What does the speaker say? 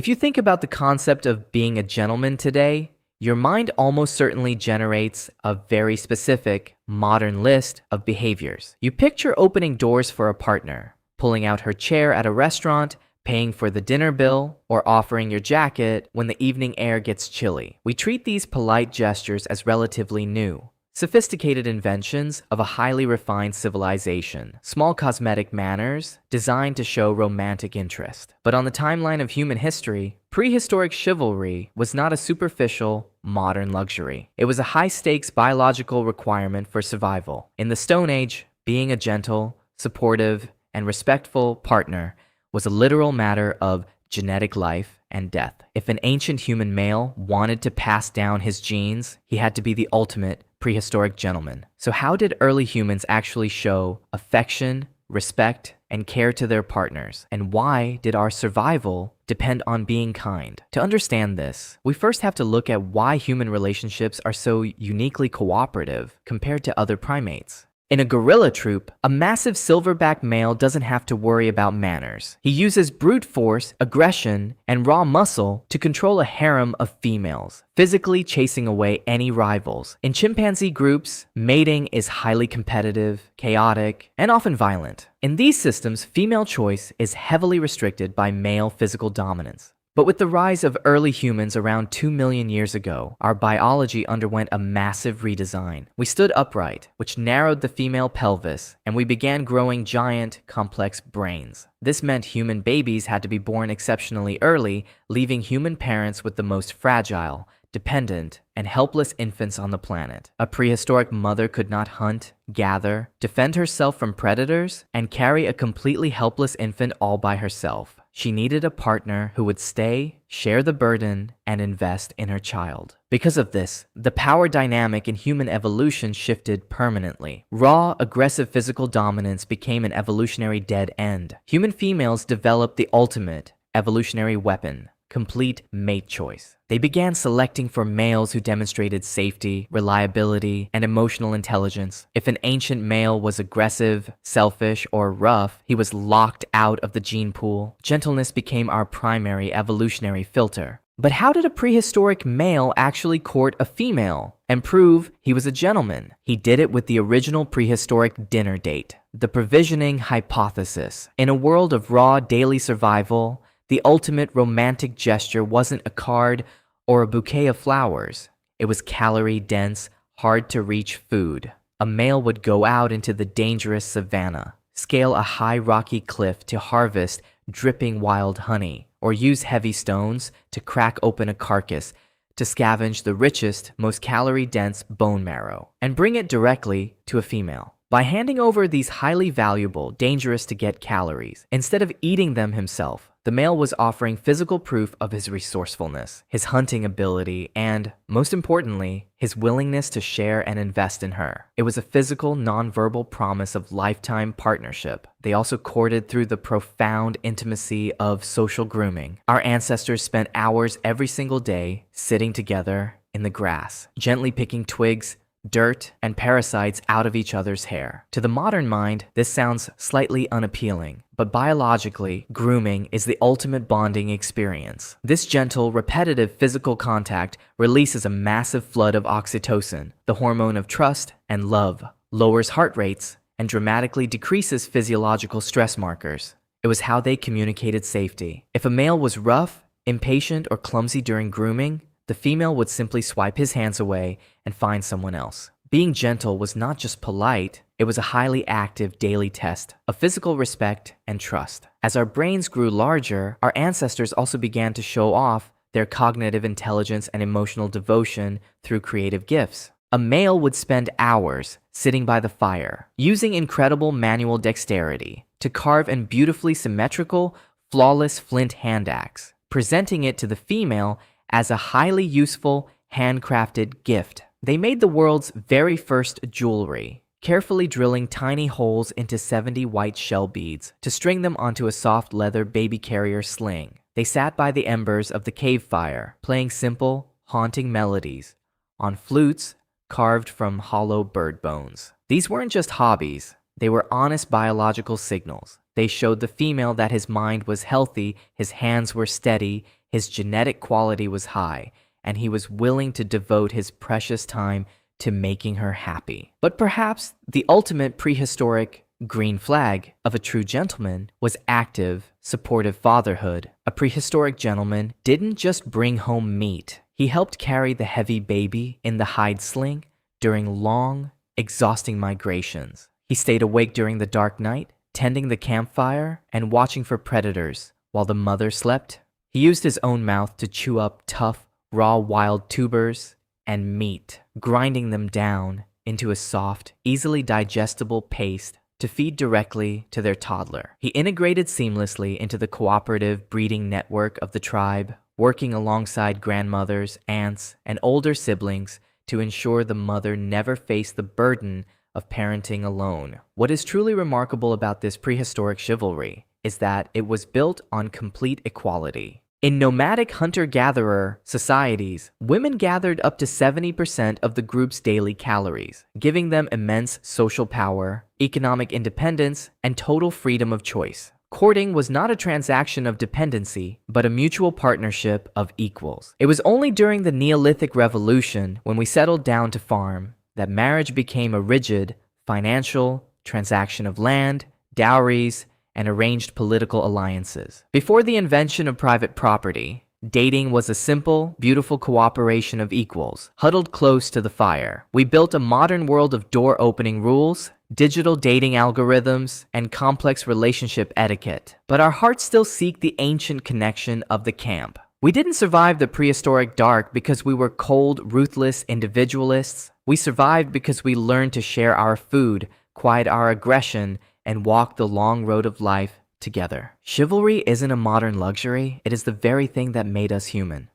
If you think about the concept of being a gentleman today, your mind almost certainly generates a very specific, modern list of behaviors. You picture opening doors for a partner, pulling out her chair at a restaurant, paying for the dinner bill, or offering your jacket when the evening air gets chilly. We treat these polite gestures as relatively new, sophisticated inventions of a highly refined civilization, small cosmetic manners designed to show romantic interest. But on the timeline of human history, prehistoric chivalry was not a superficial, modern luxury. It was a high-stakes biological requirement for survival. In the Stone Age, being a gentle, supportive, and respectful partner was a literal matter of genetic life and death. If an ancient human male wanted to pass down his genes, he had to be the ultimate prehistoric gentleman. So how did early humans actually show affection, respect, and care to their partners? And why did our survival depend on being kind? To understand this, we first have to look at why human relationships are so uniquely cooperative compared to other primates. In a gorilla troop, a massive silverback male doesn't have to worry about manners. He uses brute force, aggression, and raw muscle to control a harem of females, physically chasing away any rivals. In chimpanzee groups, mating is highly competitive, chaotic, and often violent. In these systems, female choice is heavily restricted by male physical dominance. But with the rise of early humans around 2 million years ago, our biology underwent a massive redesign. We stood upright, which narrowed the female pelvis, and we began growing giant, complex brains. This meant human babies had to be born exceptionally early, leaving human parents with the most fragile, dependent, and helpless infants on the planet. A prehistoric mother could not hunt, gather, defend herself from predators, and carry a completely helpless infant all by herself. She needed a partner who would stay, share the burden, and invest in her child. Because of this, the power dynamic in human evolution shifted permanently. Raw, aggressive physical dominance became an evolutionary dead end. Human females developed the ultimate evolutionary weapon: complete mate choice. They began selecting for males who demonstrated safety, reliability, and emotional intelligence. If an ancient male was aggressive, selfish, or rough, he was locked out of the gene pool. Gentleness became our primary evolutionary filter. But how did a prehistoric male actually court a female and prove he was a gentleman? He did it with the original prehistoric dinner date, the provisioning hypothesis. In a world of raw daily survival, the ultimate romantic gesture wasn't a card or a bouquet of flowers. It was calorie-dense, hard-to-reach food. A male would go out into the dangerous savanna, scale a high rocky cliff to harvest dripping wild honey, or use heavy stones to crack open a carcass to scavenge the richest, most calorie-dense bone marrow, and bring it directly to a female. By handing over these highly valuable, dangerous-to-get calories, instead of eating them himself, the male was offering physical proof of his resourcefulness, his hunting ability, and, most importantly, his willingness to share and invest in her. It was a physical, nonverbal promise of lifetime partnership. They also courted through the profound intimacy of social grooming. Our ancestors spent hours every single day sitting together in the grass, gently picking twigs, dirt, and parasites out of each other's hair. To the modern mind, this sounds slightly unappealing, but biologically, grooming is the ultimate bonding experience. This gentle, repetitive physical contact releases a massive flood of oxytocin, the hormone of trust and love, lowers heart rates, and dramatically decreases physiological stress markers. It was how they communicated safety. If a male was rough, impatient, or clumsy during grooming, the female would simply swipe his hands away and find someone else. Being gentle was not just polite, it was a highly active daily test of physical respect and trust. As our brains grew larger, our ancestors also began to show off their cognitive intelligence and emotional devotion through creative gifts. A male would spend hours sitting by the fire, using incredible manual dexterity to carve a beautifully symmetrical, flawless flint hand axe, presenting it to the female as a highly useful, handcrafted gift. They made the world's very first jewelry, carefully drilling tiny holes into 70 white shell beads to string them onto a soft leather baby carrier sling. They sat by the embers of the cave fire, playing simple, haunting melodies on flutes carved from hollow bird bones. These weren't just hobbies, they were honest biological signals. They showed the female that his mind was healthy, his hands were steady, His genetic quality was high, and he was willing to devote his precious time to making her happy. But perhaps the ultimate prehistoric green flag of a true gentleman was active, supportive fatherhood. A prehistoric gentleman didn't just bring home meat. He helped carry the heavy baby in the hide sling during long, exhausting migrations. He stayed awake during the dark night, tending the campfire and watching for predators while the mother slept. He used his own mouth to chew up tough, raw wild tubers and meat, grinding them down into a soft, easily digestible paste to feed directly to their toddler. He integrated seamlessly into the cooperative breeding network of the tribe, working alongside grandmothers, aunts, and older siblings to ensure the mother never faced the burden of parenting alone. What is truly remarkable about this prehistoric chivalry is that it was built on complete equality. In nomadic hunter-gatherer societies, women gathered up to 70% of the group's daily calories, giving them immense social power, economic independence, and total freedom of choice. Courting was not a transaction of dependency, but a mutual partnership of equals. It was only during the Neolithic Revolution, when we settled down to farm, that marriage became a rigid, financial transaction of land, dowries, and arranged political alliances. Before the invention of private property, dating was a simple, beautiful cooperation of equals, huddled close to the fire. We built a modern world of door-opening rules, digital dating algorithms, and complex relationship etiquette. But our hearts still seek the ancient connection of the camp. We didn't survive the prehistoric dark because we were cold, ruthless individualists. We survived because we learned to share our food, quiet our aggression, and walk the long road of life together. Chivalry isn't a modern luxury, it is the very thing that made us human.